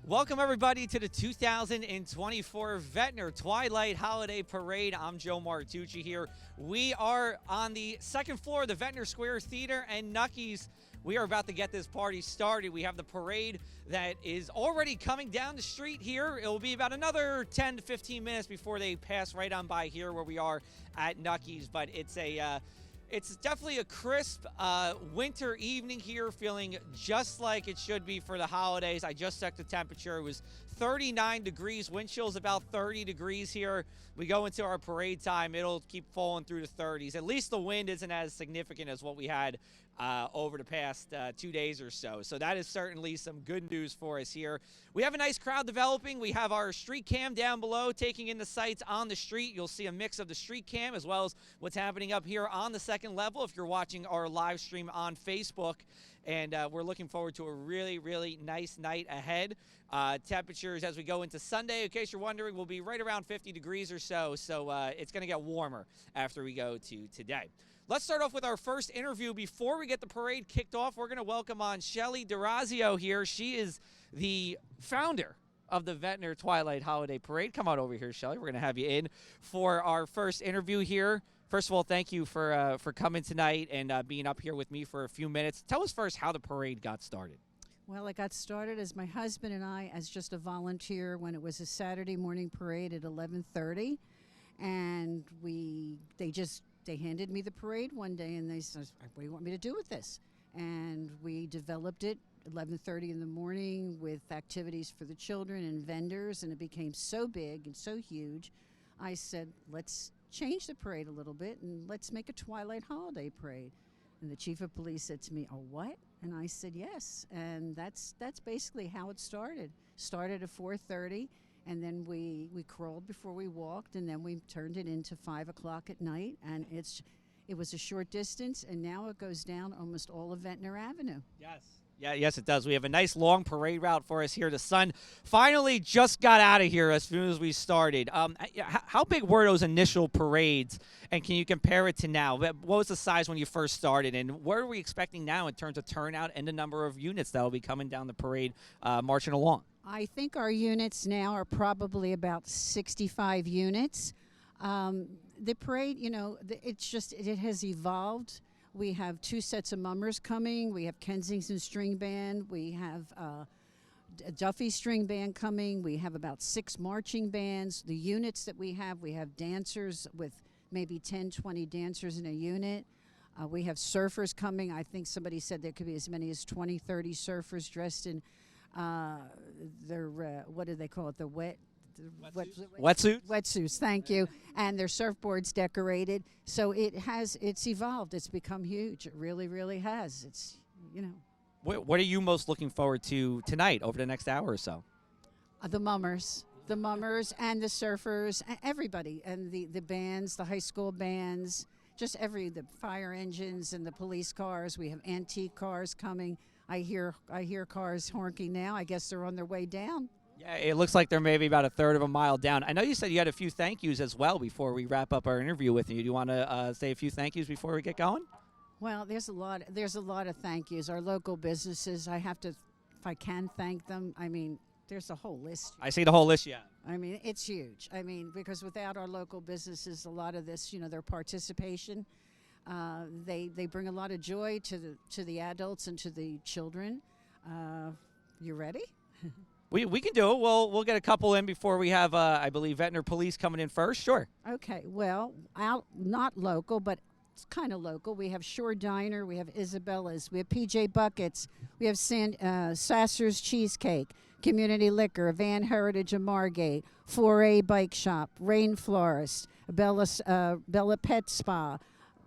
Welcome, everybody, to the 2024 Ventnor Twilight Holiday Parade. I'm Joe Martucci here. We are on the second floor of the Ventnor Square Theater and Nuckies. We are about to get this party started. We have the parade that is already coming down the street here. It will be about another 10 to 15 minutes before they pass right on by here where we are at Nuckies. But it's definitely a crisp winter evening here, feeling just like it should be for the holidays. I just checked the temperature. It was 39 degrees. Wind chill's about 30 degrees here. We go into our parade time, it'll keep falling through the 30s. At least the wind isn't as significant as what we had over the past 2 days or so. So that is certainly some good news for us here. We have a nice crowd developing. We have our street cam down below taking in the sights on the street. You'll see a mix of the street cam as well as what's happening up here on the second level if you're watching our live stream on Facebook. And we're looking forward to a really, really nice night ahead. Temperatures as we go into Sunday, in case you're wondering, will be right around 50 degrees or so. So it's going to get warmer after we go to today. Let's start off with our first interview. Before we get the parade kicked off, we're going to welcome on Shelly DeRazio here. She is the founder of the Ventnor Twilight Holiday Parade. Come on over here, Shelly. We're going to have you in for our first interview here. First of all, thank you for coming tonight and being up here with me for a few minutes. Tell us first how the parade got started. Well, it got started as my husband and I as just a volunteer when it was a Saturday morning parade at 11:30, and they handed me the parade one day and they said, "What do you want me to do with this?" And we developed it 11:30 in the morning with activities for the children and vendors, and it became so big and so huge. I said, let's change the parade a little bit and let's make a Twilight Holiday Parade. And the chief of police said to me, "Oh, what?" And I said, "Yes." And that's basically how it started. Started at 4:30, and then we crawled before we walked, and then we turned it into 5 o'clock at night. And it was a short distance, and now it goes down almost all of Ventnor Avenue. Yes. Yes, it does. We have a nice long parade route for us here. The sun finally just got out of here as soon as we started. How big were those initial parades, and can you compare it to now? What was the size when you first started, and what are we expecting now in terms of turnout and the number of units that will be coming down the parade marching along? I think our units now are probably about 65 units. The parade, it has evolved. We have 2 sets of mummers coming. We have Kensington String Band. We have Duffy String Band coming. We have about 6 marching bands. The units that we have dancers with maybe 10, 20 dancers in a unit. We have surfers coming. I think somebody said there could be as many as 20, 30 surfers dressed in their, what do they call it, the Wetsuits? Wetsuits, thank you. And their surfboards decorated. So it's evolved. It's become huge. It really, really has. It's, What are you most looking forward to tonight over the next hour or so? The mummers and the surfers, everybody, and the bands, the high school bands, just the fire engines and the police cars. We have antique cars coming. I hear cars honking now. I guess they're on their way down. Yeah, it looks like they're maybe about a third of a mile down. I know you said you had a few thank yous as well before we wrap up our interview with you. Do you want to say a few thank yous before we get going? Well, there's a lot of thank yous. Our local businesses, if I can thank them. I mean, there's a whole list. I see the whole list, yeah. I mean, it's huge. I mean, because without our local businesses, a lot of this, their participation, they bring a lot of joy to the adults and to the children. You ready? We can do it. We'll get a couple in before we have, I believe, Ventnor Police coming in first. Sure. Okay. Well, not local, but it's kind of local. We have Shore Diner. We have Isabella's. We have PJ Buckets. We have Sasser's Cheesecake, Community Liquor, Van Heritage of Margate, 4A Bike Shop, Rain Florist, Bella Pet Spa.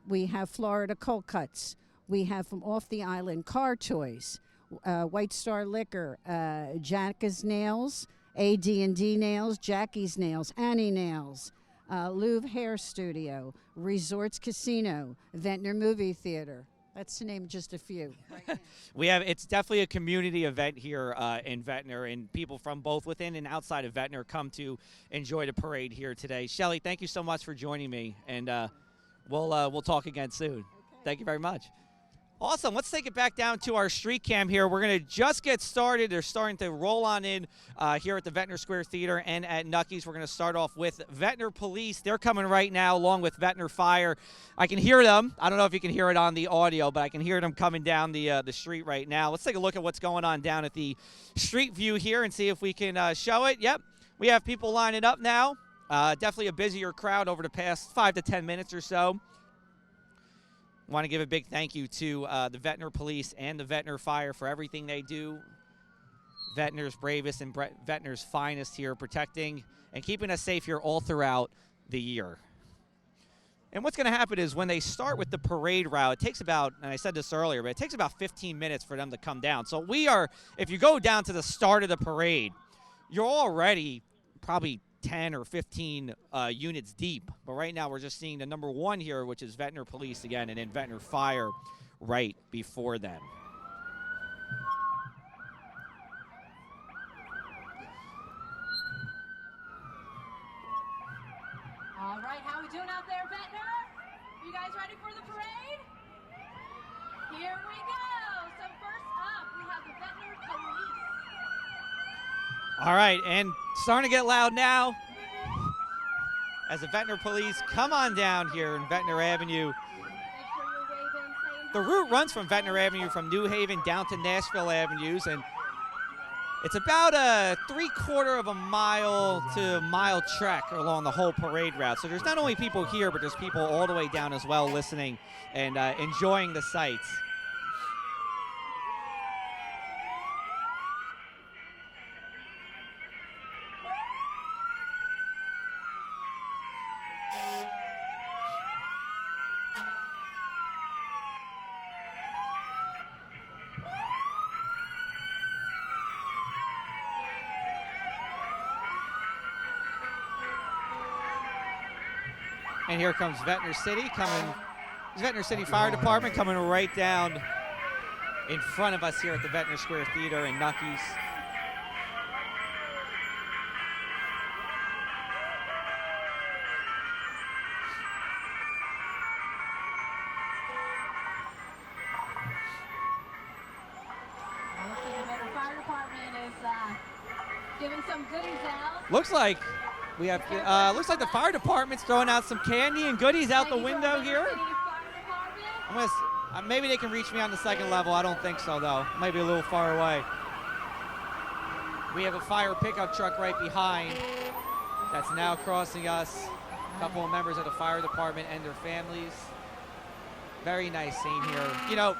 We have Florida Cold Cuts. We have from Off the Island Car Toys. White Star Liquor, Jacka's Nails, AD&D Nails, Jackie's Nails, Annie Nails, Louvre Hair Studio, Resorts Casino, Ventnor Movie Theater. That's to name just a few. It's definitely a community event here in Ventnor, and people from both within and outside of Ventnor come to enjoy the parade here today. Shelly, thank you so much for joining me, and we'll talk again soon. Okay. Thank you very much. Awesome. Let's take it back down to our street cam here. We're going to just get started. They're starting to roll on in here at the Ventnor Square Theater and at Nucky's. We're going to start off with Ventnor Police. They're coming right now along with Ventnor Fire. I can hear them. I don't know if you can hear it on the audio, but I can hear them coming down the street right now. Let's take a look at what's going on down at the street view here and see if we can show it. Yep, we have people lining up now. Definitely a busier crowd over the past 5 to 10 minutes or so. Want to give a big thank you to the Ventnor Police and the Ventnor Fire for everything they do. Ventnor's bravest and Ventnor's finest here, protecting and keeping us safe here all throughout the year. And what's going to happen is when they start with the parade route, it takes about, and I said this earlier, but it takes about 15 minutes for them to come down. So if you go down to the start of the parade, you're already probably 10 or 15 units deep. But right now we're just seeing the number one here, which is Ventnor Police again, and then Ventnor Fire right before them. All right, how we doing out there, Ventnor? You guys ready for the parade? Here we go. So first up, we have the Ventnor Police. All right, and starting to get loud now as the Ventnor Police come on down here in Ventnor Avenue. Make sure you're waving, saying The route runs from Ventnor Avenue from New Haven down to Nashville Avenues, and it's about a 3/4 of a mile to mile trek along the whole parade route. So there's not only people here, but there's people all the way down as well listening and enjoying the sights. And here comes Ventnor City Ventnor City Fire Department coming right down in front of us here at the Ventnor Square Theater in Nucky's. looks like the Ventnor Fire Department is giving some goodies out. Looks like we have. Looks like the fire department's throwing out some candy and goodies out the window here. I'm gonna. Maybe they can reach me on the second level. I don't think so though. Might be a little far away. We have a fire pickup truck right behind that's now crossing us. A couple of members of the fire department and their families. Very nice scene here. You know,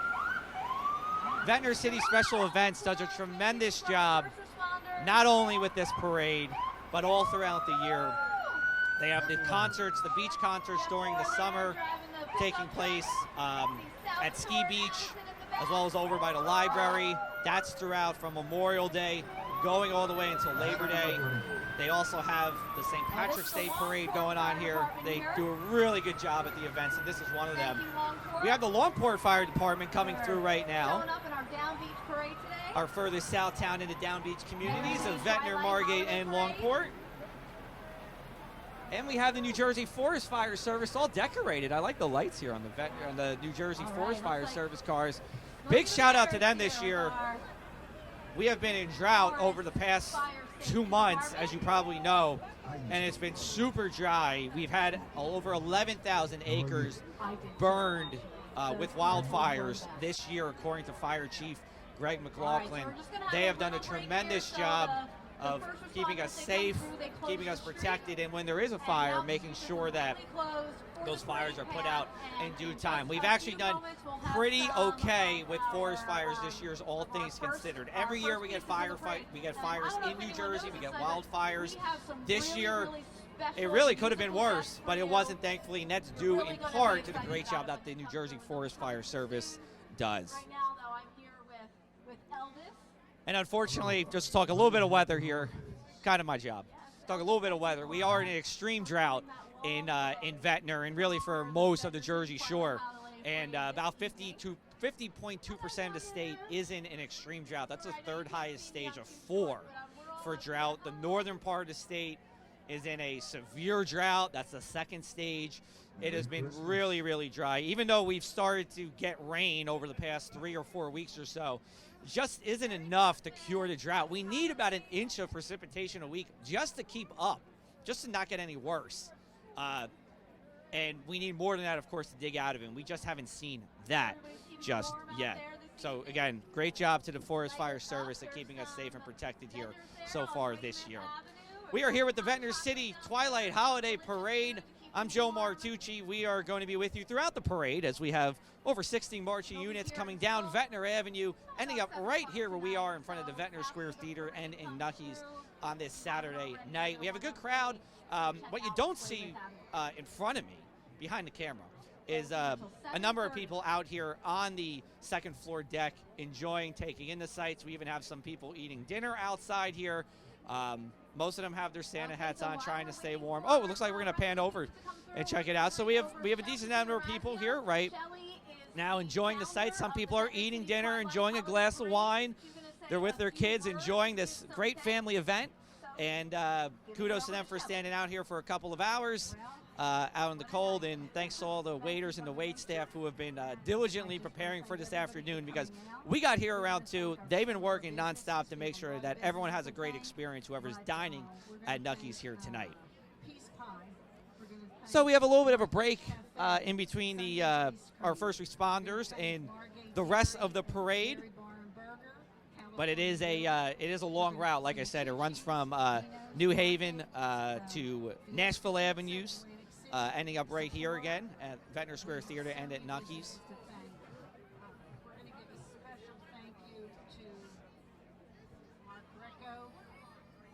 Ventnor City Special Events does a tremendous job, not only with this parade, but all throughout the year. They have the concerts, the beach concerts during the summer taking place at Ski Beach, as well as over by the library. That's throughout from Memorial Day going all the way until Labor Day. They also have the St. Patrick's Day Parade going on here. They do a really good job at the events, and this is one of them. We have the Longport Fire Department coming through right now. Our furthest south town in the Down Beach communities of Ventnor, Margate, and Longport. And we have the New Jersey Forest Fire Service all decorated. I like the lights here on the New Jersey Forest Fire Service cars. Big shout out to them this year. We have been in drought over the past 2 months, as you probably know, and it's been super dry. We've had over 11,000 acres burned with wildfires this year, according to Fire Chief Greg McLaughlin. They have done a tremendous job of keeping us safe, keeping us protected, and when there is a fire, making sure that those fires are put out in due time. We've actually done pretty okay with forest fires this year, all things considered. Every year we get fires in New Jersey, we get wildfires. This year, it really could have been worse, but it wasn't, thankfully, and that's due in part to the great job that the New Jersey Forest Fire Service does. Right now, though, I'm here with Elvis. And unfortunately, just to talk a little bit of weather here, kind of my job. Talk a little bit of weather. We are in an extreme drought in Ventnor and really for most of the Jersey Shore. And about 50.2% of the state is in an extreme drought. That's the third highest stage of 4 for drought. The northern part of the state is in a severe drought. That's the second stage. It has been really, really dry. Even though we've started to get rain over the past 3 or 4 weeks or so, just isn't enough to cure the drought. We need about an inch of precipitation a week just to keep up, just to not get any worse. And we need more than that, of course, to dig out of it. We just haven't seen that just yet. So, again, great job to the Forest Fire Service at keeping us safe and protected here so far this year. We are here with the Ventnor City Twilight Holiday Parade. I'm Joe Martucci. We are going to be with you throughout the parade as we have over 60 marching units coming down Ventnor Avenue, ending up right here where we are in front of the Ventnor Square Theater and in Nucky's on this Saturday night. We have a good crowd. What you don't see in front of me, behind the camera, is a number of people out here on the second floor deck enjoying taking in the sights. We even have some people eating dinner outside here. Most of them have their Santa hats on, trying to stay warm. Oh, it looks like we're going to pan over and check it out. So we have a decent number of people here right now enjoying the sights. Some people are eating dinner, enjoying a glass of wine. They're with their kids, enjoying this great family event. And kudos to them for standing out here for a couple of hours out in the cold. And thanks to all the waiters and the wait staff who have been diligently preparing for this afternoon, because we got here around 2. They've been working nonstop to make sure that everyone has a great experience, whoever's dining at Nucky's here tonight. So we have a little bit of a break in between the our first responders and the rest of the parade. But it is a long route. Like I said, it runs from New Haven to Nashville Avenues, ending up right here again at Ventnor Square Theater and at Nucky's. We're going to give a special thank you to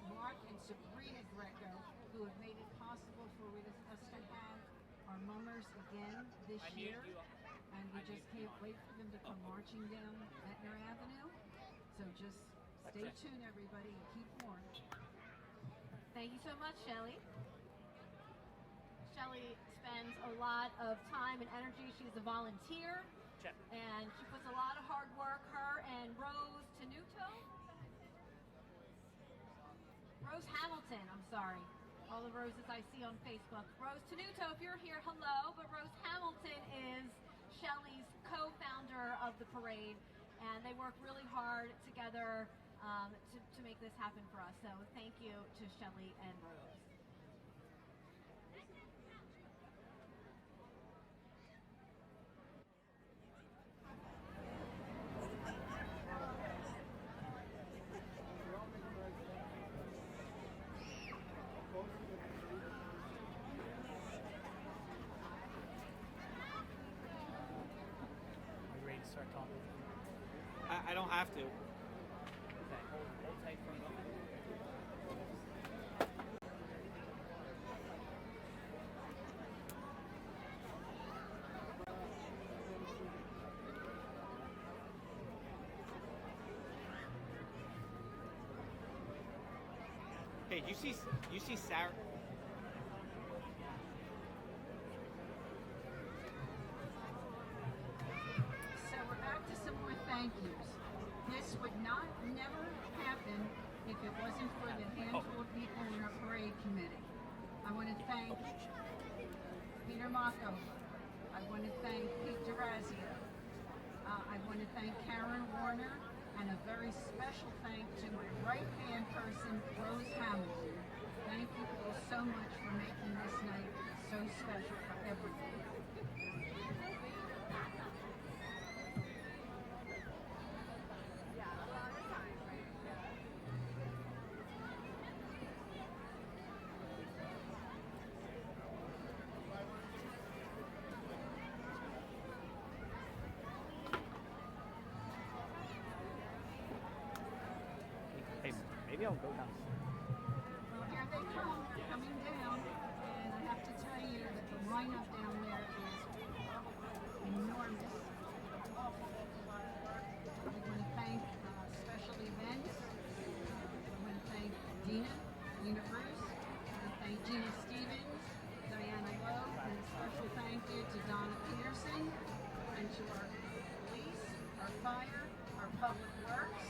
Mark and Sabrina Greco, who have made it possible for us to have our mummers again this year. And we just can't wait for them to come marching down Ventnor Avenue. So just stay tuned, everybody, and keep warm. Thank you so much, Shelly. Shelly spends a lot of time and energy. She's a volunteer, and she puts a lot of hard work. Her and Rose Hamilton, I'm sorry. All the Roses I see on Facebook. Rose Tenuto, if you're here, hello. But Rose Hamilton is Shelly's co-founder of the parade, and they work really hard together to make this happen for us. So thank you to Shelly and Rose. I don't have to. Hey, you see Sarah? So we're back to some more thank yous. This would never happen if it wasn't for the handful of people in our parade committee. I want to thank Peter Mocco. I want to thank Pete DeRazio. I want to thank Karen Warner, and a very special thank to my right-hand person, Rose Hamilton. Thank you all so much for making this night so special for everyone. Maybe I'll go down. Well, here they come. They're coming down. And I have to tell you that the lineup down there is enormous. I want to thank Special Events. I want to thank Dina Bruce. I want to thank Gina Stevens, Diana Lowe, and a special thank you to Donna Peterson, and to our police, our fire, our public works,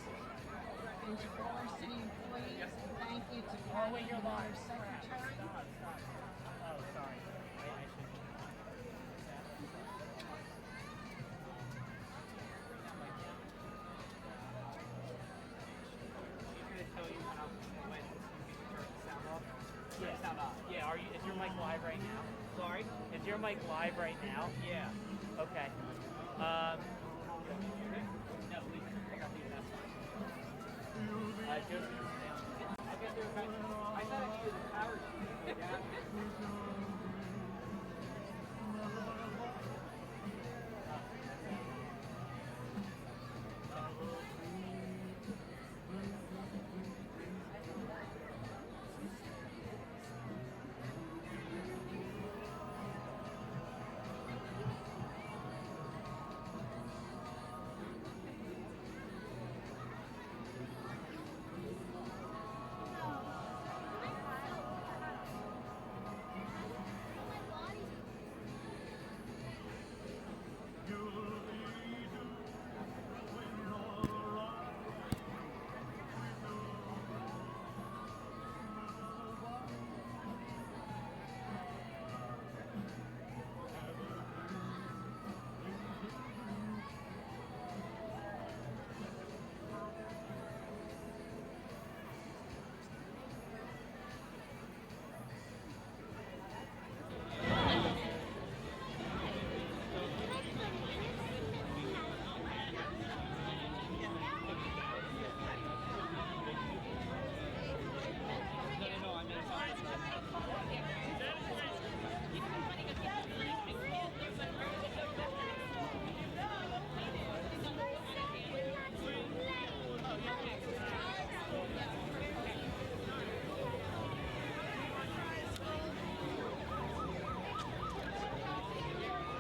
and to all our city employees, and thank you to all Oh, wait, you're live. Stop. Oh, sorry. I should. Yeah. Sound off. Yeah. Is your mic live right now? Sorry. Is your mic live right now? Yeah. Okay. No, I got these. That's fine. Just. I'll get there eventually. I thought I needed a power sheet. Yeah.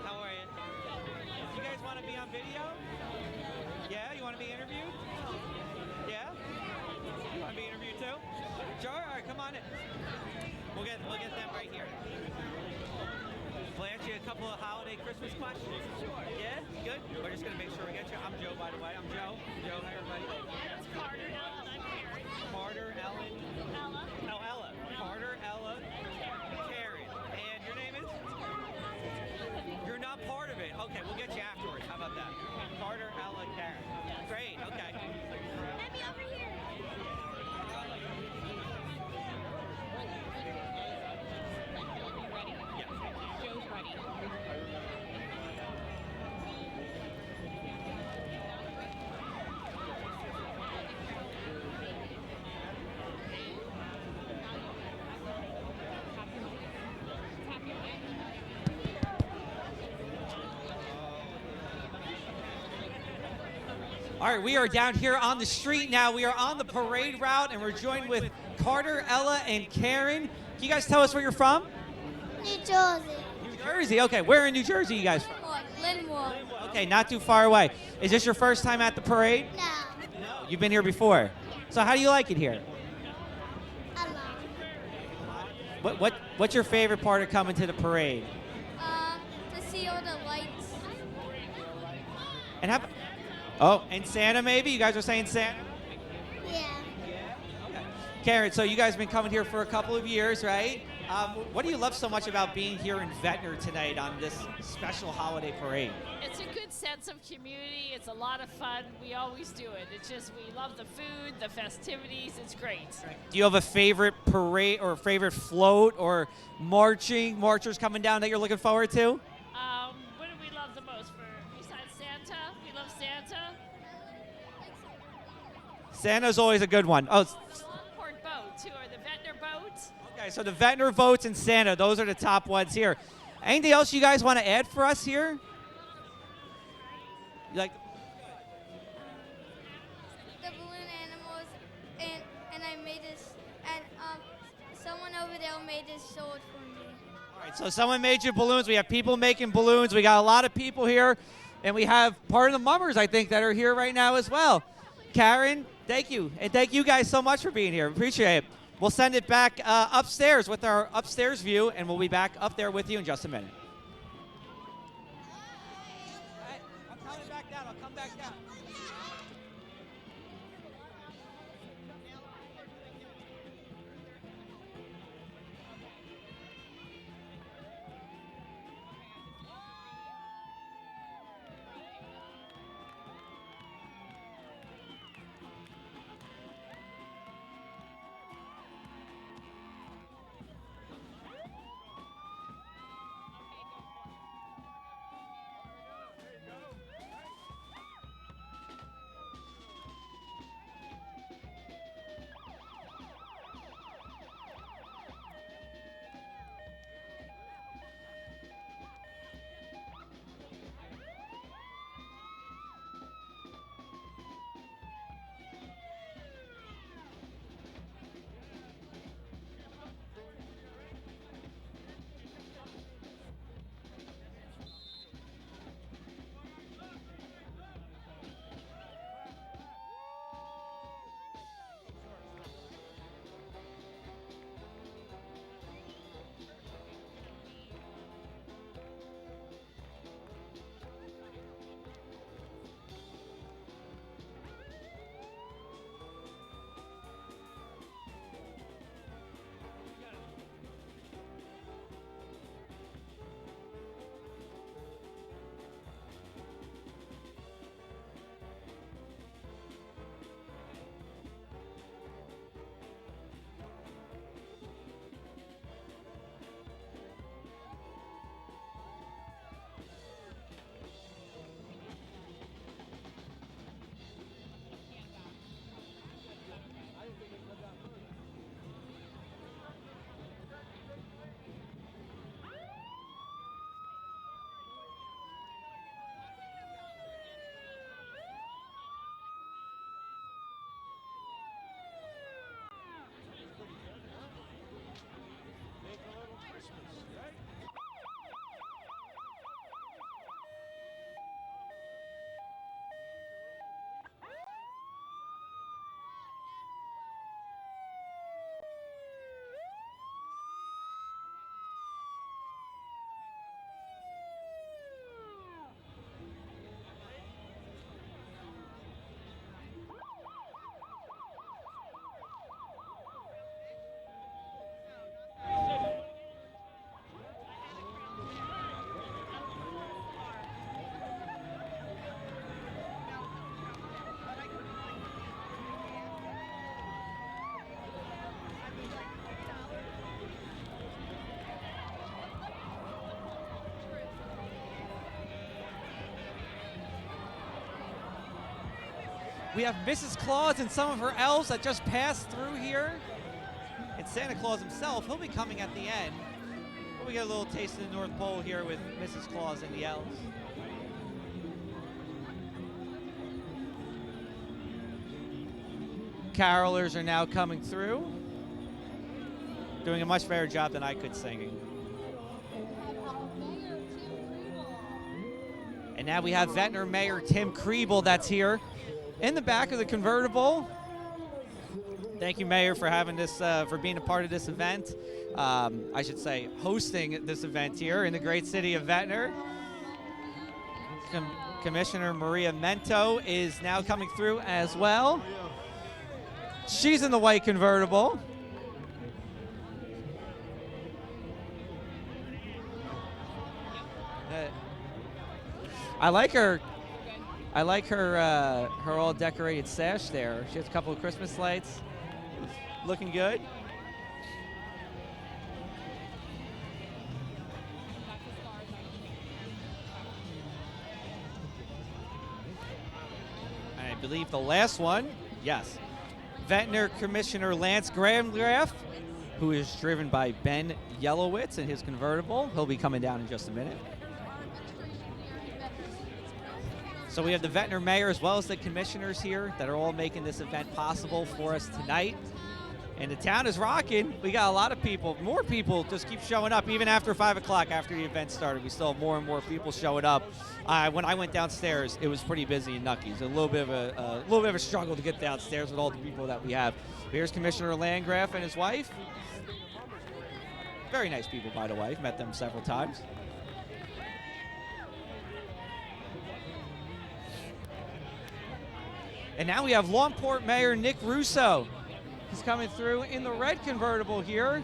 How are you? You guys want to be on video? Yeah, you want to be interviewed? Yeah? You want to be interviewed too? Sure. All right, come on in. We'll get them right here. We'll ask you a couple of holiday Christmas questions. Sure. Yeah? Good? We're just going to make sure we get you. I'm Joe, by the way. I'm Joe. Joe, hi, everybody. It's Carter, Ellen, I'm Karen. Carter, Ellen. Ella. Oh, Ella. Carter, Ella. Karen. And your name is? You're not part of it. Okay, we'll get you afterwards. How about that? Carter, Ella, Karen. Great. Okay. Let me over here. Yeah. Joe's ready. All right, we are down here on the street now. We are on the parade route, and we're joined with Carter, Ella, and Karen. Can you guys tell us where you're from? New Jersey. New Jersey. Okay, where in New Jersey are you guys from? Linwood. Okay, not too far away. Is this your first time at the parade? No. No. You've been here before. So how do you like it here? I love. What's your favorite part of coming to the parade? To see all the lights. And and Santa maybe? You guys are saying Santa? Yeah. Okay. Karen, so you guys have been coming here for a couple of years, right? What do you love so much about being here in Ventnor tonight on this special holiday parade? It's a good sense of community. It's a lot of fun. We always do it. It's just we love the food, the festivities. It's great. Do you have a favorite parade or favorite float or marchers coming down that you're looking forward to? What do we love the most besides Santa? We love Santa. Santa's always a good one. Oh, The Longport boat too, or the Ventnor boat. okay, so the Ventnor votes and Santa, those are the top ones here. Anything else you guys want to add for us here? You like? The balloon animals, and I made this, and someone over there made this sword for me. All right, so someone made you balloons. We have people making balloons. We got a lot of people here, and we have part of the mummers, I think, that are here right now as well. Karen, thank you, and thank you guys so much for being here. Appreciate it. We'll send it back upstairs with our upstairs view, and we'll be back up there with you in just a minute. I'm coming back down. I'll come back down. We have Mrs. Claus and some of her elves that just passed through here. And Santa Claus himself, he'll be coming at the end. But we get a little taste of the North Pole here with Mrs. Claus and the elves. Carolers are now coming through, doing a much better job than I could singing. And now we have Ventnor Mayor Tim Kriebel that's here in the back of the convertible. Thank you, Mayor, for having this, for being a part of this event. I should say, hosting this event here in the great city of Ventnor. Commissioner Maria Mento is now coming through as well. She's in the white convertible. I like her. I like her her all decorated sash there. She has a couple of Christmas lights. Looking good. I believe the last one, yes. Ventnor Commissioner Lance Gramgraf, who is driven by Ben Yellowitz in his convertible. He'll be coming down in just a minute. So we have the Ventnor Mayor as well as the commissioners here that are all making this event possible for us tonight. And the town is rocking. We got a lot of people. More people just keep showing up even after 5 o'clock after the event started. We still have more and more people showing up. When I went downstairs, it was pretty busy in Nucky's. A little bit of a struggle to get downstairs with all the people that we have. Here's Commissioner Landgraf and his wife. Very nice people, by the way. I've met them several times. And now we have Longport Mayor Nick Russo. He's coming through in the red convertible here.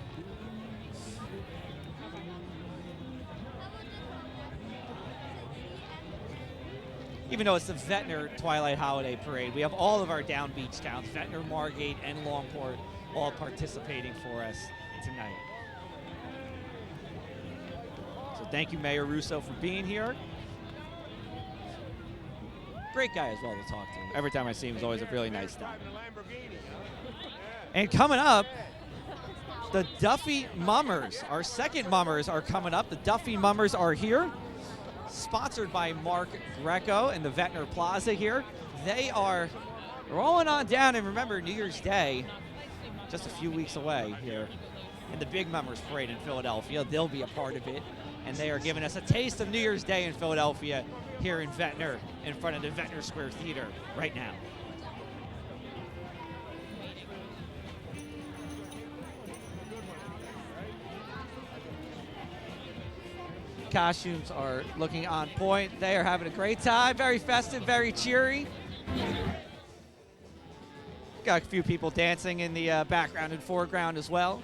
Even though it's the Ventnor Twilight Holiday Parade, we have all of our down beach towns, Ventnor, Margate, and Longport, all participating for us tonight. So thank you, Mayor Russo, for being here. Great guy as well to talk to. Every time I see him, he's always a really nice guy. And coming up, the Duffy Mummers. Our second Mummers are coming up. The Duffy Mummers are here, sponsored by Mark Greco and the Ventnor Plaza here. They are rolling on down, and remember, New Year's Day, just a few weeks away here, in the Big Mummers Parade in Philadelphia. They'll be a part of it, and they are giving us a taste of New Year's Day in Philadelphia here in Ventnor, in front of the Ventnor Square Theater right now. Costumes are looking on point. They are having a great time. Very festive, very cheery. Got a few people dancing in the background and foreground as well.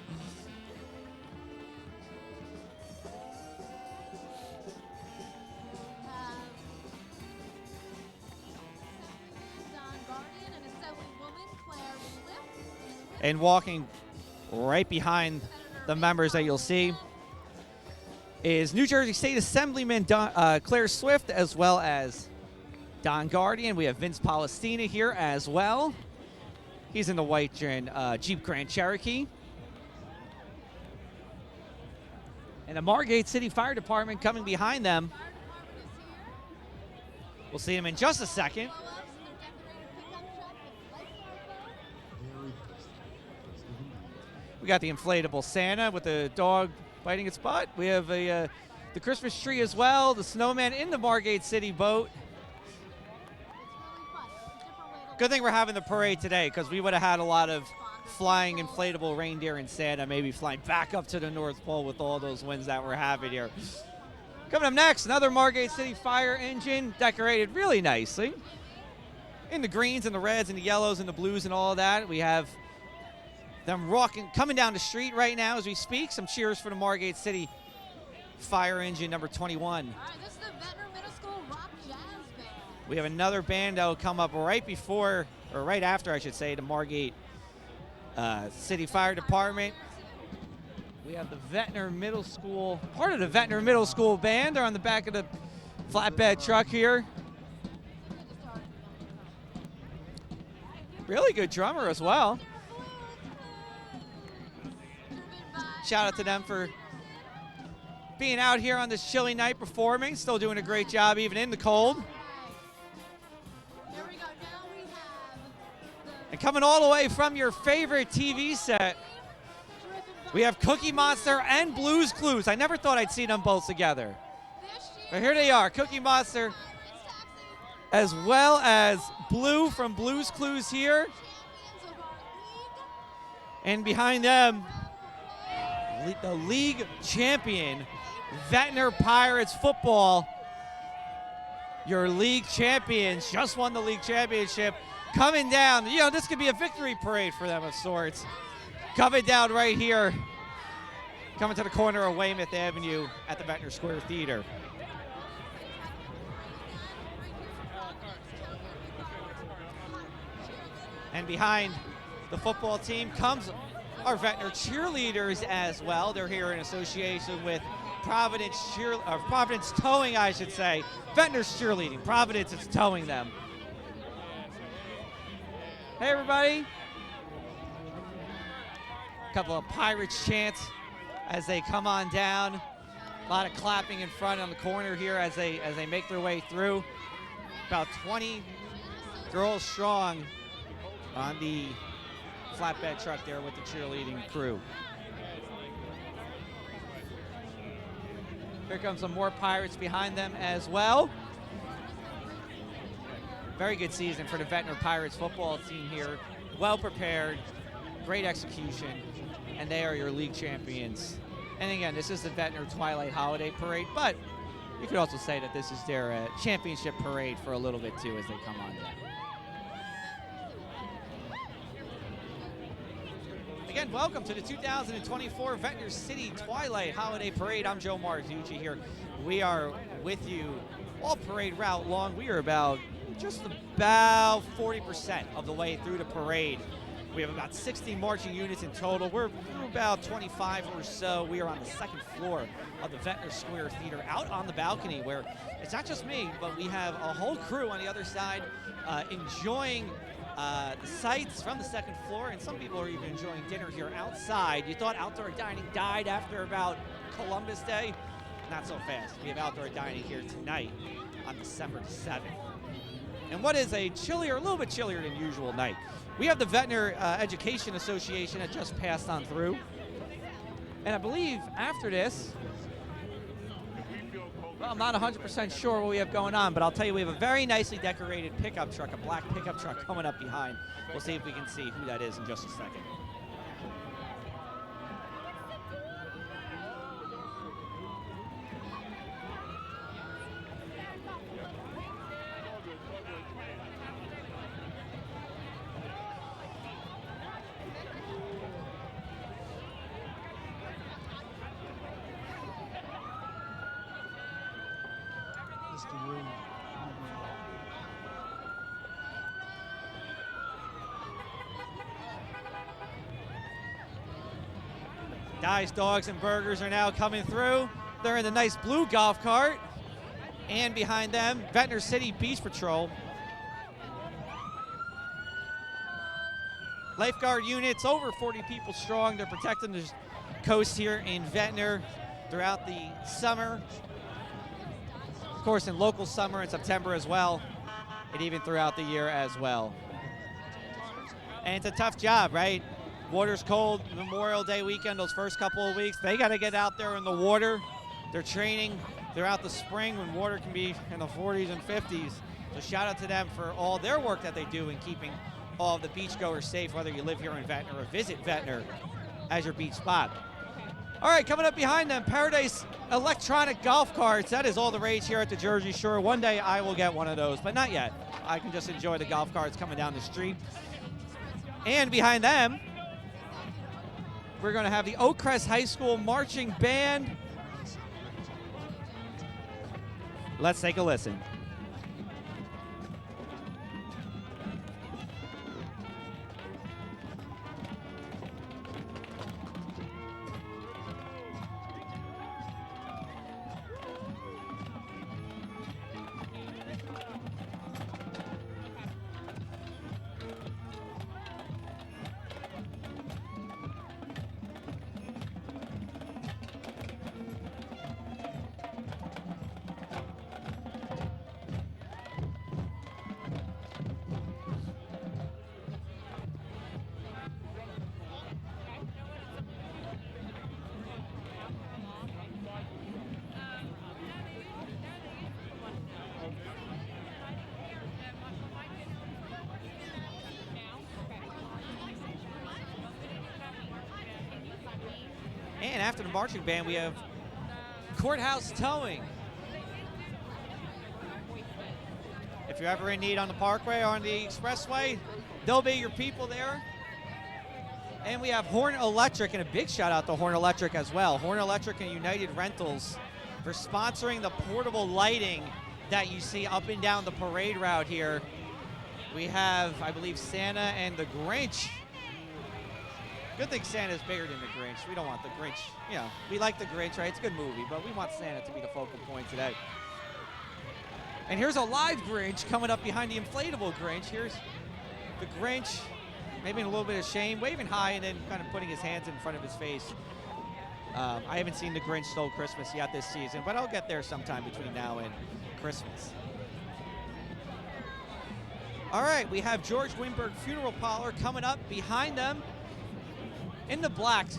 And walking right behind the members that you'll see is New Jersey State Assemblyman Claire Swift, as well as Don Guardian. We have Vince Palestina here as well. He's in the white Jeep Grand Cherokee. And the Margate City Fire Department coming behind them. We'll see them in just a second. We got the inflatable Santa with the dog biting its butt. We have the Christmas tree as well, the snowman in the Margate City boat. Good thing we're having the parade today, because we would have had a lot of flying inflatable reindeer and Santa maybe flying back up to the North Pole with all those winds that we're having here. Coming up next, another Margate City fire engine decorated really nicely. In the greens and the reds and the yellows and the blues and all of that. We have them rocking, coming down the street right now as we speak. Some cheers for the Margate City fire engine number 21. All right, this is the Ventnor Middle School Rock Jazz Band. We have another band that will come up right before, or right after, I should say, the Margate City Fire Department. We have the Ventnor Middle School, part of the Ventnor Middle School band. They're on the back of the flatbed truck here. Really good drummer as well. Shout out to them for being out here on this chilly night performing. Still doing a great job even in the cold. Here we go. Now we have And coming all the way from your favorite TV set, we have Cookie Monster and Blue's Clues. I never thought I'd see them both together. But here they are, Cookie Monster, as well as Blue from Blue's Clues here. And behind them, the league champion, Ventnor Pirates football. Your league champions just won the league championship. Coming down, you know, this could be a victory parade for them of sorts. Coming down right here, coming to the corner of Weymouth Avenue at the Ventnor Square Theater. And behind the football team comes our Ventnor cheerleaders as well. They're here in association with Providence Towing, I should say. Ventnor's cheerleading. Providence is towing them. Hey, everybody. A couple of Pirates chants as they come on down. A lot of clapping in front on the corner here as they make their way through. About 20 girls strong on the flatbed truck there with the cheerleading crew. Here comes some more Pirates behind them as well. Very good season for the Ventnor Pirates football team here. Well prepared, great execution, and they are your league champions. And again, this is the Ventnor Twilight Holiday Parade, but you could also say that this is their championship parade for a little bit too as they come on down. Again, welcome to the 2024 Ventnor City Twilight Holiday Parade. I'm Joe Martucci here. We are with you all parade route long. We are just about 40% of the way through the parade. We have about 60 marching units in total. We're about 25 or so. We are on the second floor of the Ventnor Square Theater, out on the balcony where it's not just me, but we have a whole crew on the other side enjoying the sights from the second floor, and some people are even enjoying dinner here outside. You thought outdoor dining died after about Columbus Day? Not so fast. We have outdoor dining here tonight on December 7th. And what is a little bit chillier than usual night? We have the Ventnor Education Association that just passed on through. And I believe after this, well, I'm not 100% sure what we have going on, but I'll tell you we have a very nicely decorated pickup truck, a black pickup truck coming up behind. We'll see if we can see who that is in just a second. Dice Dogs and Burgers are now coming through. They're in the nice blue golf cart. And behind them, Ventnor City Beach Patrol. Lifeguard units, over 40 people strong. They're protecting the coast here in Ventnor throughout the summer. Of course, in local summer in September as well, and even throughout the year as well. And it's a tough job, right? Water's cold, Memorial Day weekend, those first couple of weeks. They got to get out there in the water. They're training throughout the spring when water can be in the 40s and 50s. So shout out to them for all their work that they do in keeping all of the beachgoers safe, whether you live here in Ventnor or visit Ventnor as your beach spot. All right, coming up behind them, Paradise electronic golf carts. That is all the rage here at the Jersey Shore. One day I will get one of those, but not yet. I can just enjoy the golf carts coming down the street. And behind them, we're going to have the Oakcrest High School Marching Band. Let's take a listen. And after the marching band, we have Courthouse Towing. If you're ever in need on the Parkway or on the Expressway, they'll be your people there. And we have Horn Electric, and a big shout out to Horn Electric as well. Horn Electric and United Rentals for sponsoring the portable lighting that you see up and down the parade route here. We have, I believe, Santa and the Grinch. Good thing Santa's bigger than the Grinch. We don't want the Grinch. You know, we like the Grinch, right? It's a good movie, but we want Santa to be the focal point today. And here's a live Grinch coming up behind the inflatable Grinch. Here's the Grinch, maybe in a little bit of shame, waving high and then kind of putting his hands in front of his face. I haven't seen the Grinch Stole Christmas yet this season, but I'll get there sometime between now and Christmas. All right, we have George Winberg Funeral Parlor coming up behind them in the black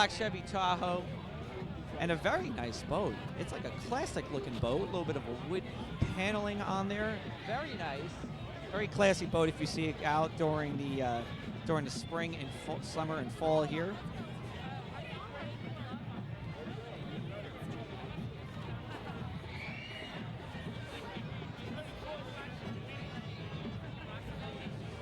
Chevy Tahoe. And a very nice boat. It's like a classic looking boat, a little bit of a wood paneling on there. Very nice. Very classy boat if you see it out during the spring and summer and fall here.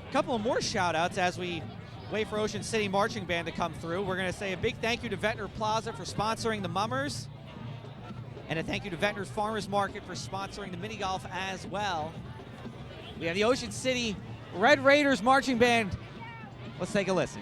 A couple more shout outs as we wait for Ocean City Marching Band to come through. We're going to say a big thank you to Ventnor Plaza for sponsoring the Mummers. And a thank you to Ventnor Farmers Market for sponsoring the mini golf as well. We have the Ocean City Red Raiders Marching Band. Let's take a listen.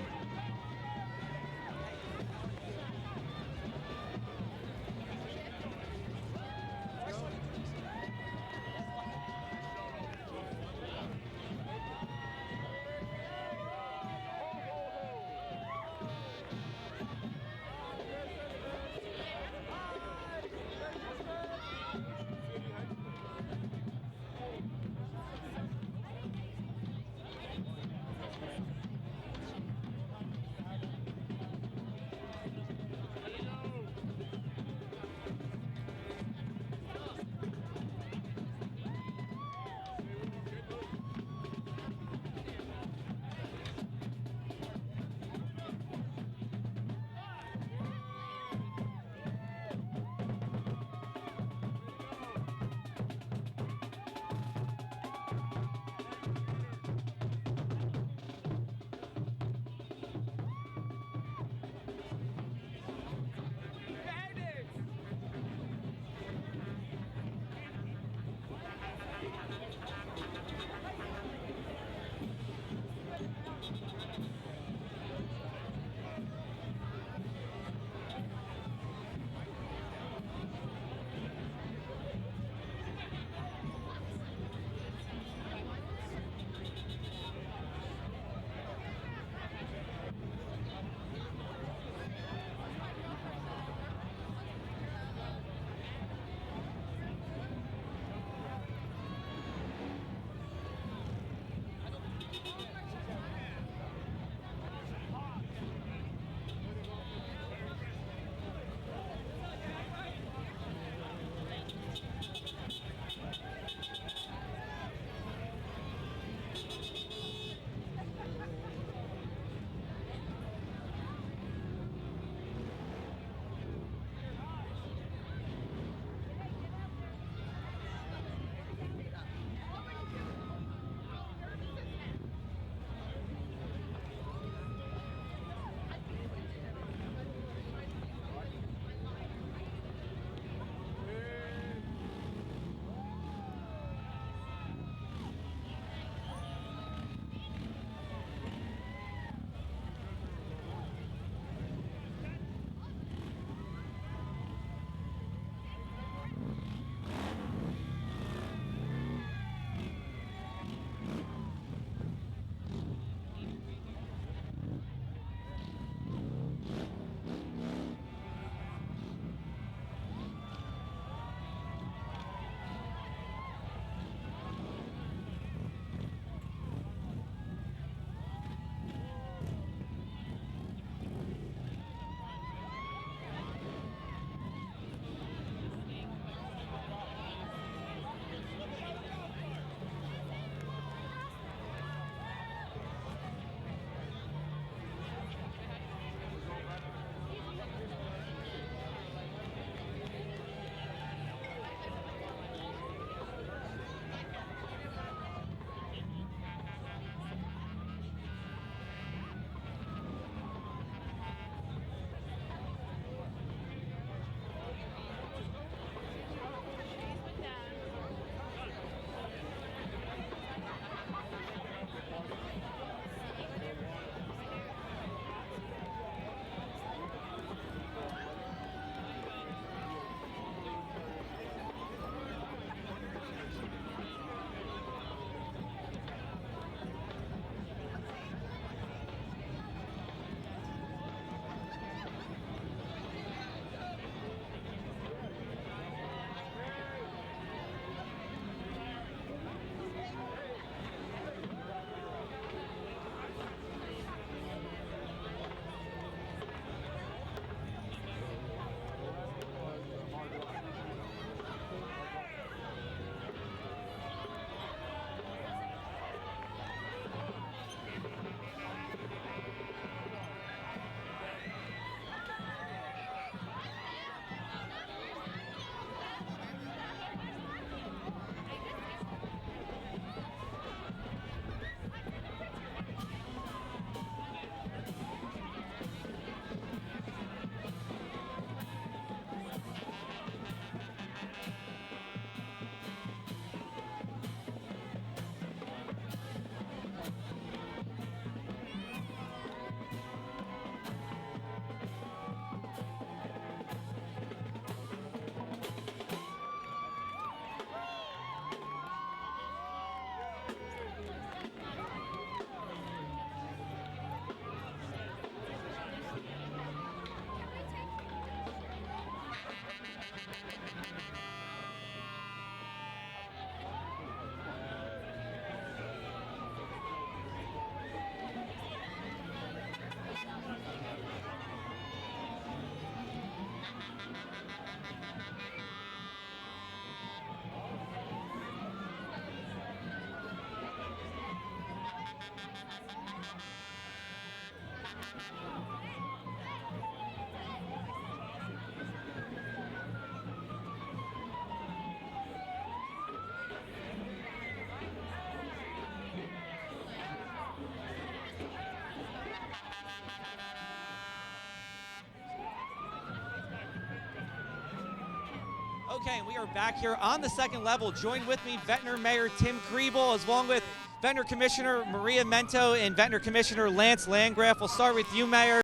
Okay, we are back here on the second level. Join with me, Ventnor Mayor Tim Kriebel, as along with Ventnor Commissioner Maria Mento and Ventnor Commissioner Lance Landgraf. We'll start with you, Mayor.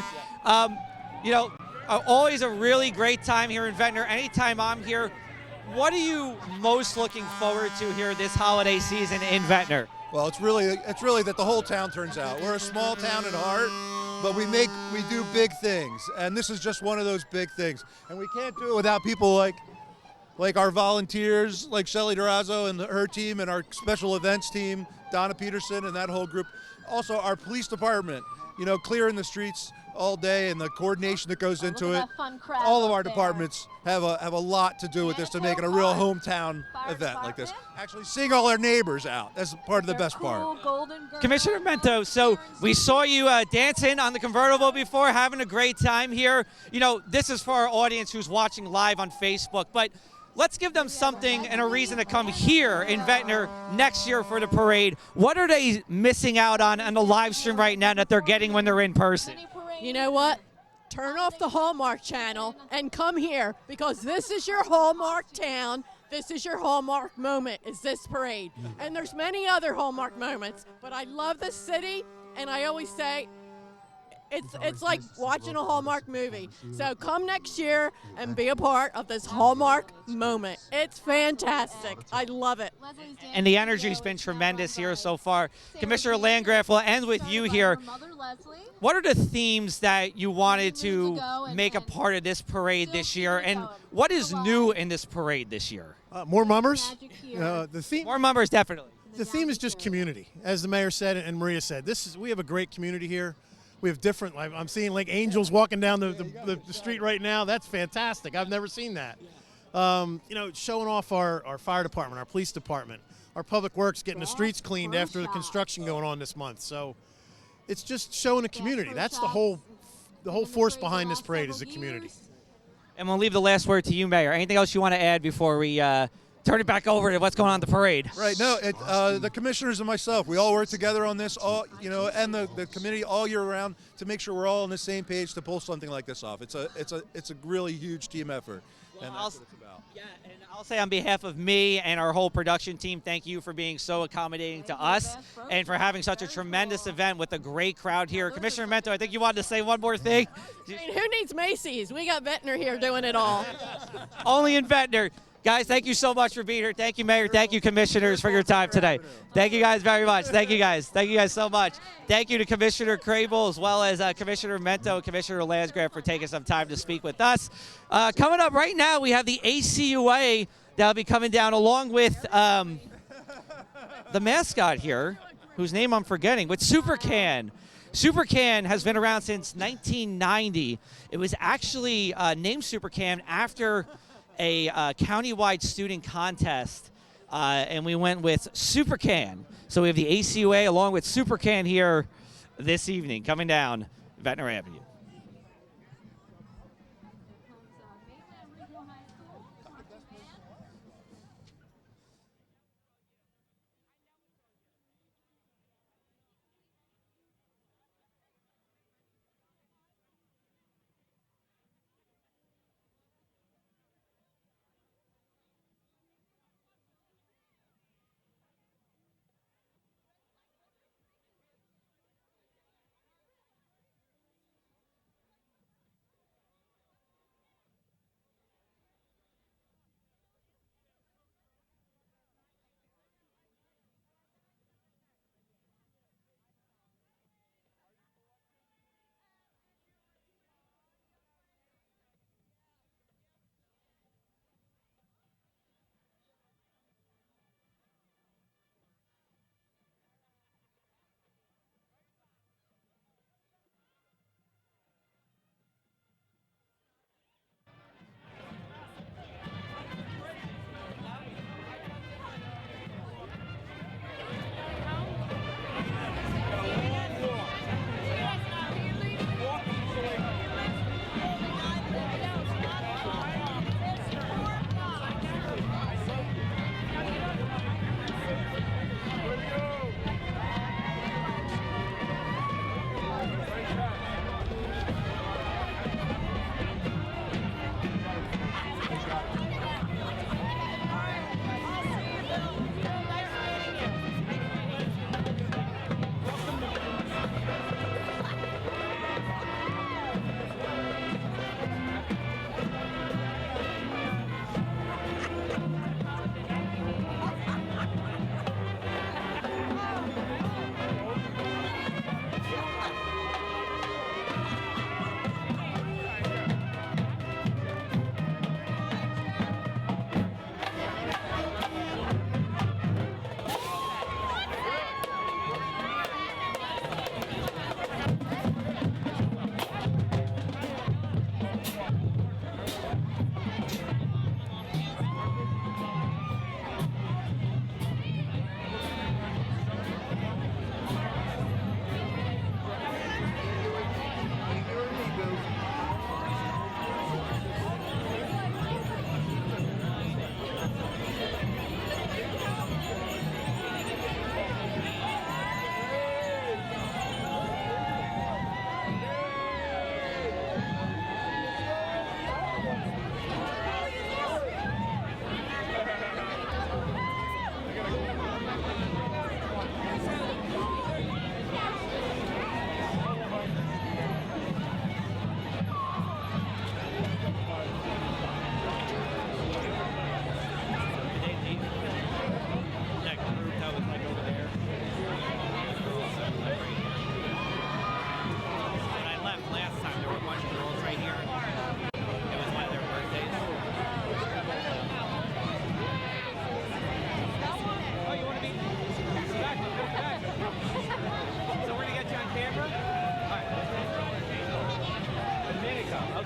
You know, always a really great time here in Ventnor. Anytime I'm here, what are you most looking forward to here this holiday season in Ventnor? Well, it's really that the whole town turns out. We're a small town at heart, but we do big things, and this is just one of those big things. And we can't do it without people like our volunteers, like Shelly Durazo and her team, and our special events team, Donna Peterson and that whole group. Also, our police department, you know, clearing the streets all day and the coordination that goes into it. All of our departments have a lot to do with this to make it a real hometown event like this. Actually, seeing all our neighbors out, that's part of the best part. Commissioner Mento, so we saw you dancing on the convertible before, having a great time here. You know, this is for our audience who's watching live on Facebook, but let's give them something and a reason to come here in Ventnor next year for the parade. What are they missing out on the live stream right now that they're getting when they're in person? You know what? Turn off the Hallmark channel and come here, because this is your Hallmark town. This is your Hallmark moment, is this parade. And there's many other Hallmark moments, but I love this city, and I always say, it's like watching a Hallmark movie. So come next year and be a part of this Hallmark moment. It's fantastic. I love it. And the energy's been tremendous here so far. Commissioner Landgraf, we'll end with you here. What are the themes that you wanted to make a part of this parade this year, and what is new in this parade this year? More mummers. The theme. More mummers, definitely. The theme is just community, as the mayor said and Maria said. We have a great community here. We have different. I'm seeing like angels walking down the street right now. That's fantastic. I've never seen that. You know, showing off our fire department, our police department, our public works, getting the streets cleaned after the construction going on this month. So it's just showing the community. That's the whole force behind this parade is the community. And we'll leave the last word to you, Mayor. Anything else you want to add before we turn it back over to what's going on in the parade? Right. No, the commissioners and myself, we all work together on this, and the committee all year round to make sure we're all on the same page to pull something like this off. It's a really huge team effort, and that's what it's about. Yeah, and I'll say on behalf of me and our whole production team, thank you for being so accommodating to us and for having such a tremendous event with a great crowd here. Commissioner Mento, I think you wanted to say one more thing. I mean, who needs Macy's? We got Ventnor here doing it all. Only in Ventnor. Guys, thank you so much for being here. Thank you, Mayor. Thank you, commissioners, for your time today. Thank you guys very much. Thank you guys. Thank you guys so much. Thank you to Commissioner Kriebel as well as Commissioner Mento and Commissioner Landgraf for taking some time to speak with us. Coming up right now, we have the ACUA that'll be coming down along with the mascot here, whose name I'm forgetting, but SuperCan. SuperCan has been around since 1990. It was actually named SuperCan after a county-wide student contest, and we went with SuperCan. So we have the ACUA along with SuperCan here this evening, coming down Ventnor Avenue.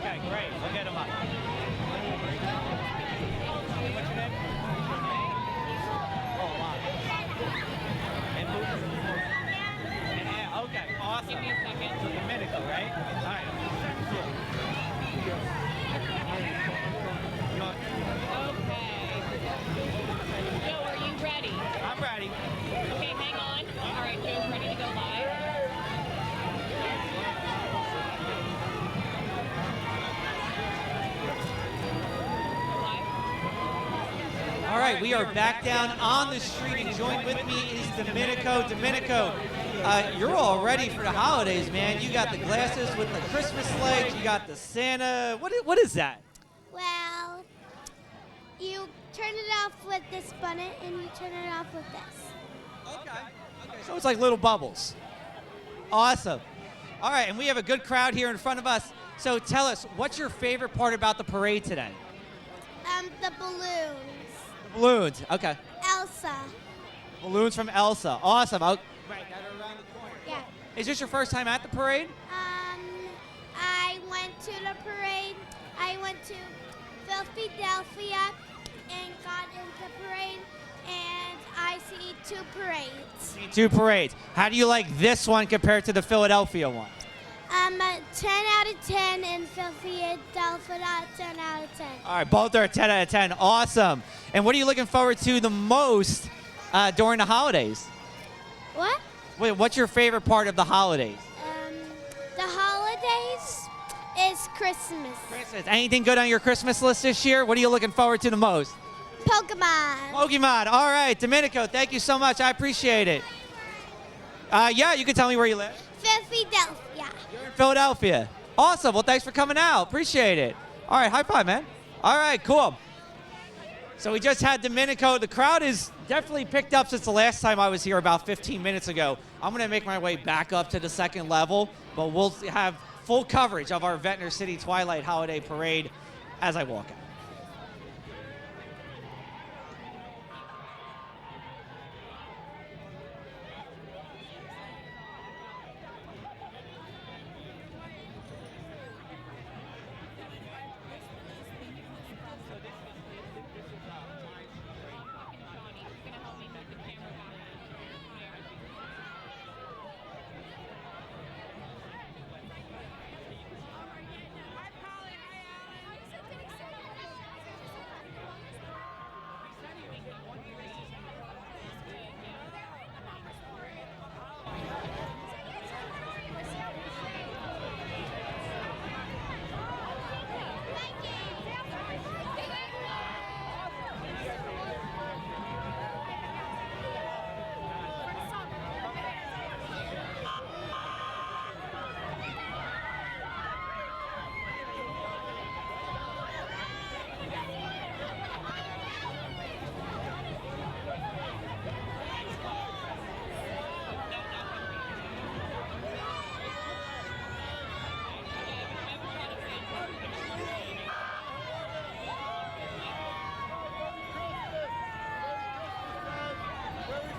Okay, great. We'll get him up. What's your name? Oh, wow. And move. And okay, awesome. Give me a second. So Domenico, right? All right. Cool. Okay. Joe, are you ready? I'm ready. Okay, hang on. All right, Joe's ready to go live. All right, we are back down on the street, and joined with me is Domenico. Domenico, you're all ready for the holidays, man. You got the glasses with the Christmas lights. You got the Santa. What is that? Well, you turn it off with this button and you turn it off with this. Okay. So it's like little bubbles. Awesome. All right, and we have a good crowd here in front of us. So tell us, what's your favorite part about the parade today? The balloons. Balloons. Okay. Elsa. Balloons from Elsa. Awesome. Right, that are around the corner. Yeah. Is this your first time at the parade? I went to the parade. I went to Philadelphia and got in the parade, and I see 2 parades. 2 parades. How do you like this one compared to the Philadelphia one? 10 out of 10 in Philadelphia, 10 out of 10. All right, both are 10 out of 10. Awesome. And what are you looking forward to the most during the holidays? What? Wait, what's your favorite part of the holidays? The holidays is Christmas. Christmas. Anything good on your Christmas list this year? What are you looking forward to the most? Pokemon. Pokemon. All right, Domenico, thank you so much. I appreciate it. Yeah, you can tell me where you live. Philadelphia. You're in Philadelphia. Awesome. Well, thanks for coming out. Appreciate it. All right, high five, man. All right, cool. So we just had Domenico. The crowd is definitely picked up since the last time I was here about 15 minutes ago. I'm going to make my way back up to the second level, but we'll have full coverage of our Ventnor City Twilight Holiday Parade as I walk out.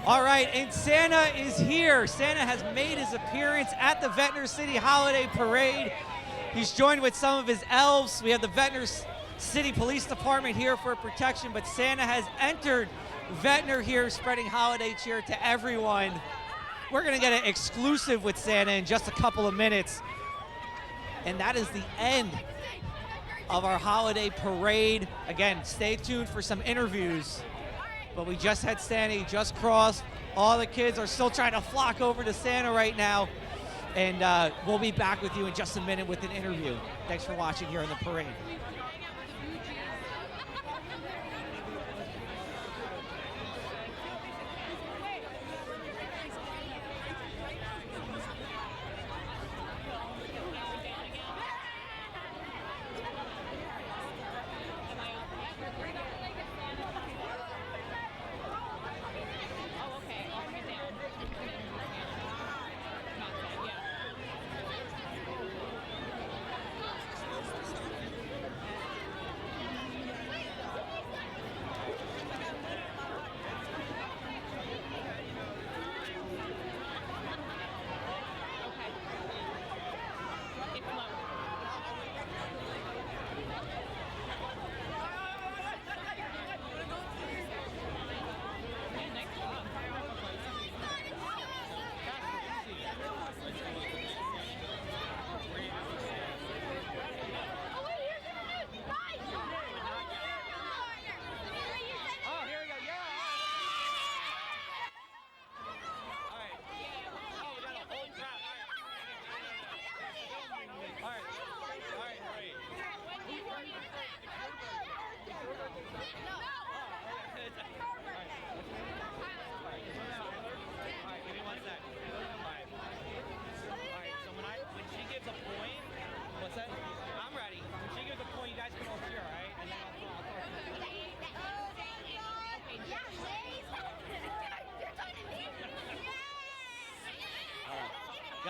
All right, and Santa is here. Santa has made his appearance at the Ventnor City Holiday Parade. He's joined with some of his elves. We have the Ventnor City Police Department here for protection, but Santa has entered Ventnor here, spreading holiday cheer to everyone. We're going to get an exclusive with Santa in just a couple of minutes. And that is the end of our holiday parade. Again, stay tuned for some interviews. But we just had Santa, he just crossed. All the kids are still trying to flock over to Santa right now. And we'll be back with you in just a minute with an interview. Thanks for watching here on the parade.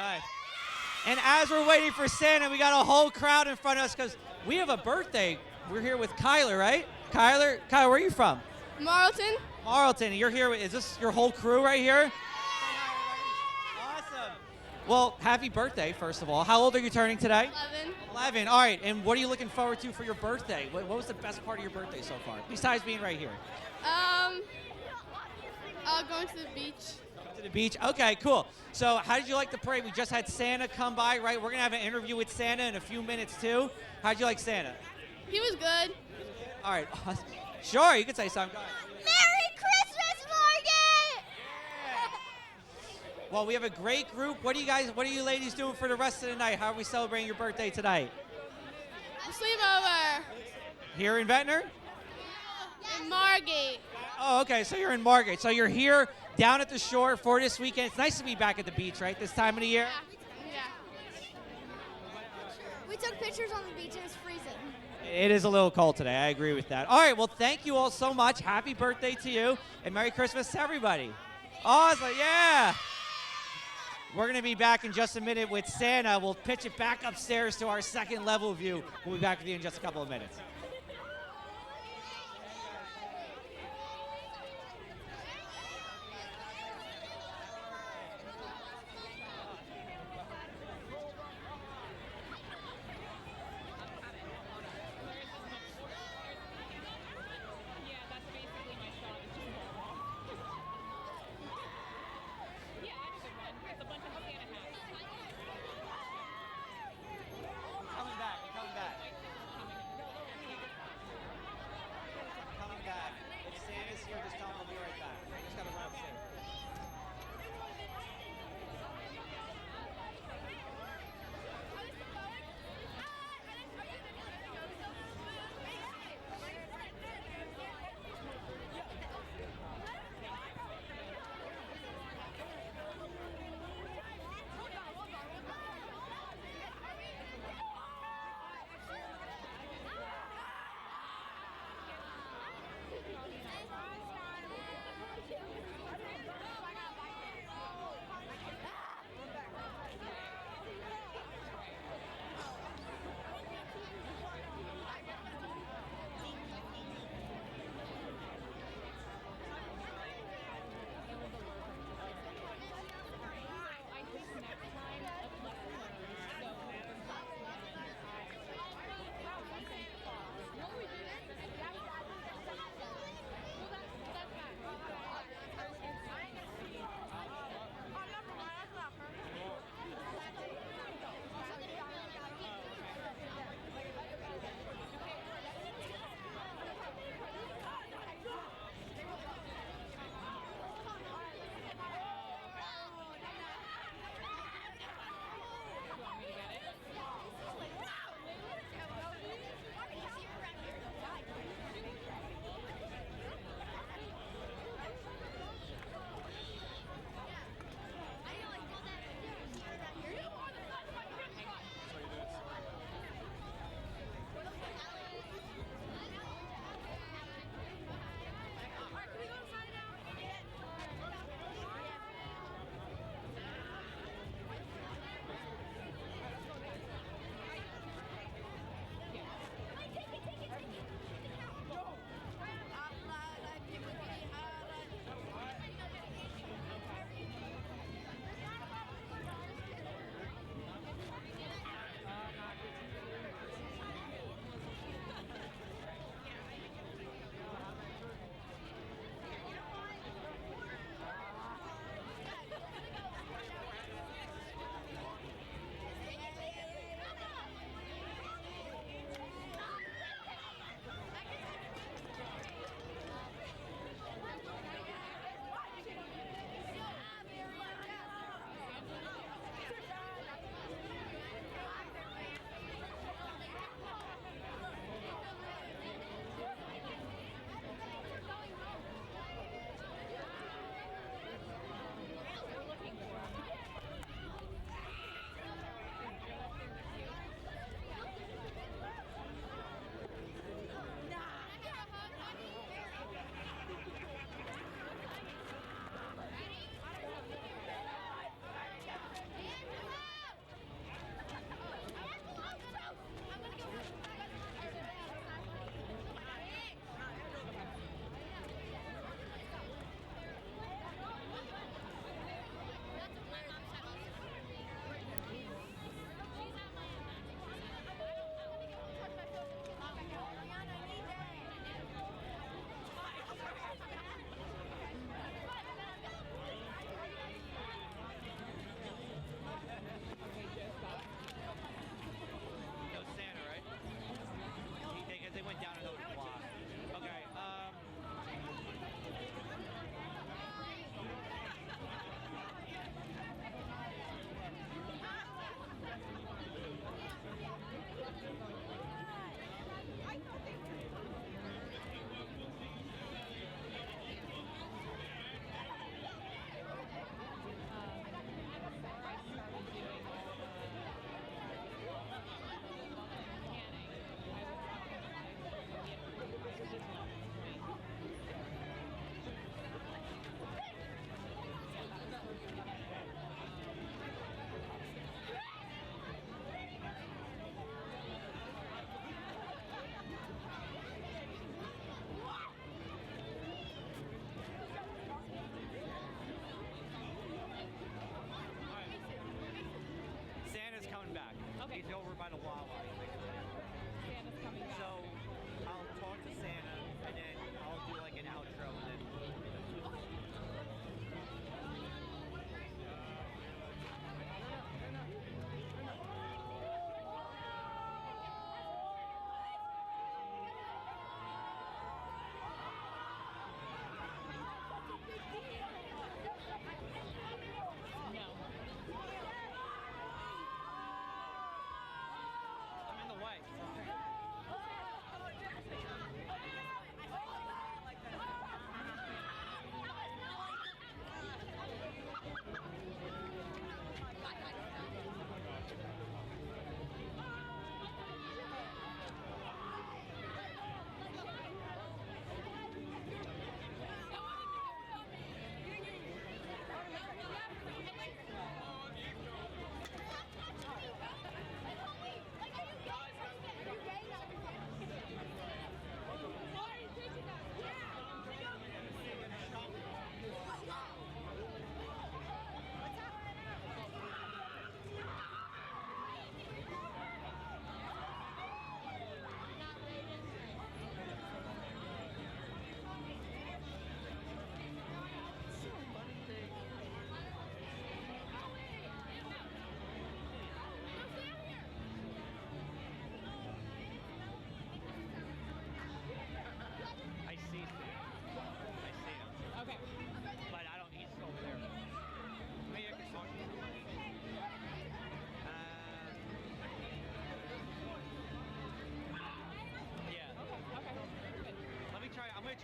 right. And as we're waiting for Santa, we got a whole crowd in front of us because we have a birthday. We're here with Kyler, right? Kyler, where are you from? Marlton. Marlton, you're here. Is this your whole crew right here? Awesome. Well, happy birthday, first of all. How old are you turning today? 11. 11. All right. And what are you looking forward to for your birthday? What was the best part of your birthday so far, besides being right here? Going to the beach. To the beach? Okay, cool. So how did you like the parade? We just had Santa come by, right? We're going to have an interview with Santa in a few minutes, too. How did you like Santa? He was good. All right. Sure, you can say something. Go ahead. Merry Christmas, Morgan! Well, we have a great group. What are you ladies doing for the rest of the night? How are we celebrating your birthday tonight? Sleepover. Here in Ventnor? In Margate. Oh, okay. So you're in Margate. So you're here down at the shore for this weekend. It's nice to be back at the beach, right? This time of the year. Yeah. We took pictures on the beach and it's freezing. It is a little cold today. I agree with that. All right. Well, thank you all so much. Happy birthday to you, and Merry Christmas to everybody. Awesome. Yeah. We're going to be back in just a minute with Santa. We'll pitch it back upstairs to our second level view. We'll be back with you in just a couple of minutes. Coming back.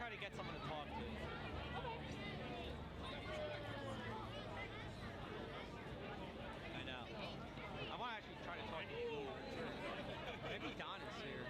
try to get someone to talk to. I know. I want to actually try to talk to you. Maybe Don is here.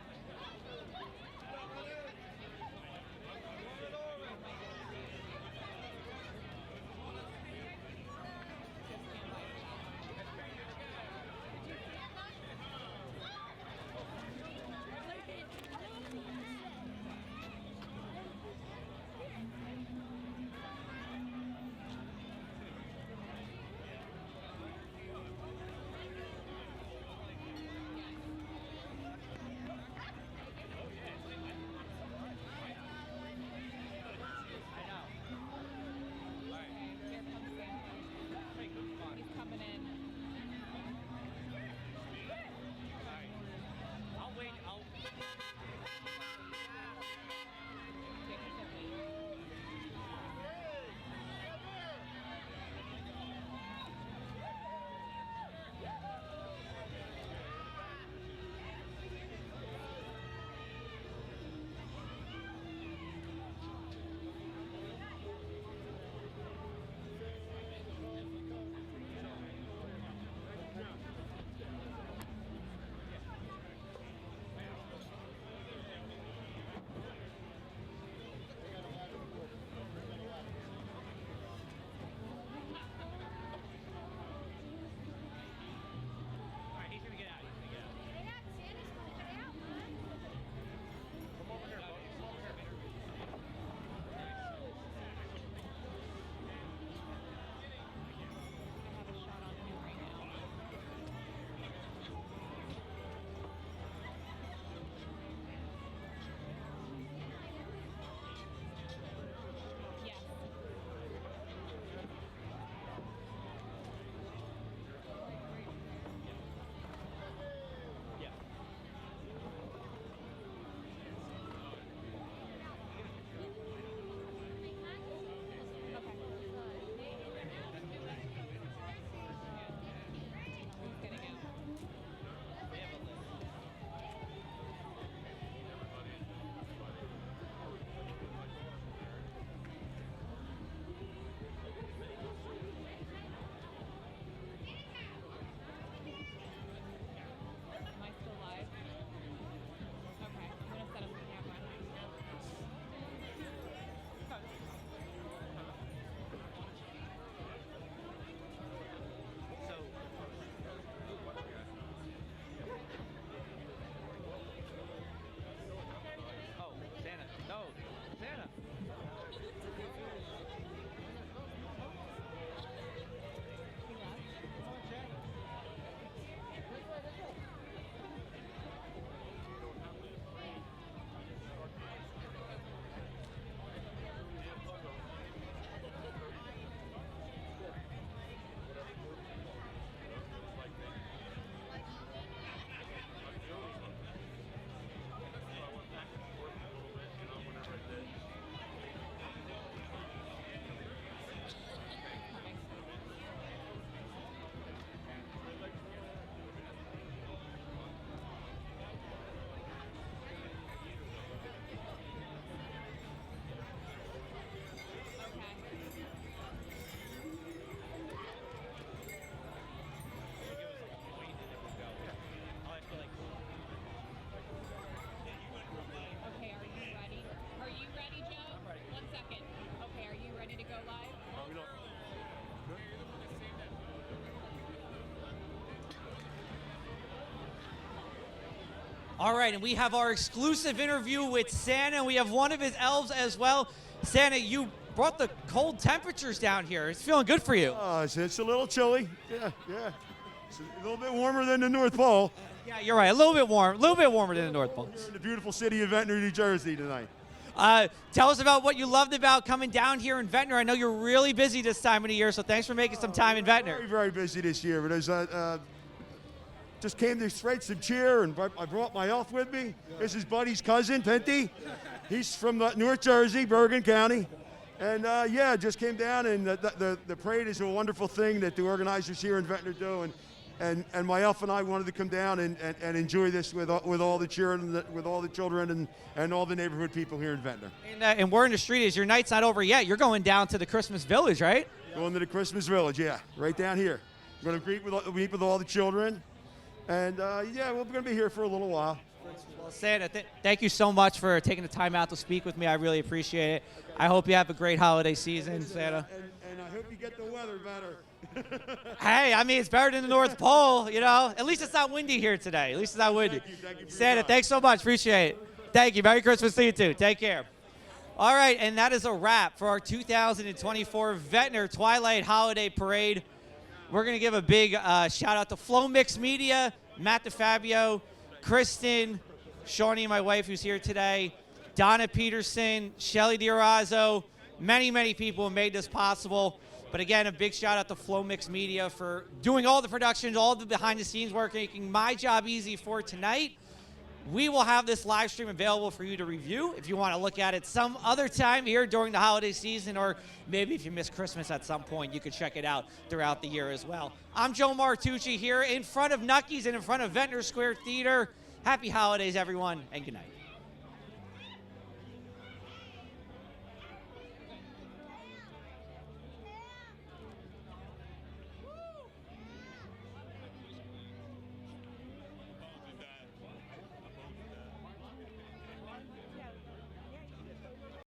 All right, and we have our exclusive interview with Santa, and we have one of his elves as well. Santa, you brought the cold temperatures down here. It's feeling good for you. It's a little chilly. Yeah. It's a little bit warmer than the North Pole. Yeah, you're right. A little bit warmer than the North Pole. We're in the beautiful city of Ventnor, New Jersey tonight. Tell us about what you loved about coming down here in Ventnor. I know you're really busy this time of the year, so thanks for making some time in Ventnor. Very, very busy this year. But just came to spread some cheer, and I brought my elf with me. This is Buddy's cousin, Pinty. He's from North Jersey, Bergen County. And just came down, and the parade is a wonderful thing that the organizers here in Ventnor do. And and my elf and I wanted to come down and enjoy this with all the children, and all the neighborhood people here in Ventnor. And word in the street is your night's not over yet. You're going down to the Christmas Village, right? Going to the Christmas Village, yeah, right down here. We're going to meet with all the children, and yeah, we're going to be here for a little while. Well, Santa, thank you so much for taking the time out to speak with me. I really appreciate it. I hope you have a great holiday season, Santa. And I hope you get the weather better. Hey, I mean, it's better than the North Pole, you know? At least it's not windy here today. At least it's not windy. Thank you Santa, thanks so much. Appreciate it. Thank you. Merry Christmas to you, too. Take care. All right, and that is a wrap for our 2024 Ventnor Twilight Holiday Parade. We're going to give a big shout-out to Flow Mix Media, Matt DeFabio, Kristen, Shawnee, my wife, who's here today, Donna Peterson, Shelly DiRazzo, many, many people who made this possible. But again, a big shout out to Flow Mix Media for doing all the productions, all the behind the scenes work, making my job easy for tonight. We will have this live stream available for you to review if you want to look at it some other time here during the holiday season, or maybe if you miss Christmas at some point, you can check it out throughout the year as well. I'm Joe Martucci here in front of Nucky's and in front of Ventnor Square Theater. Happy holidays, everyone, and good night.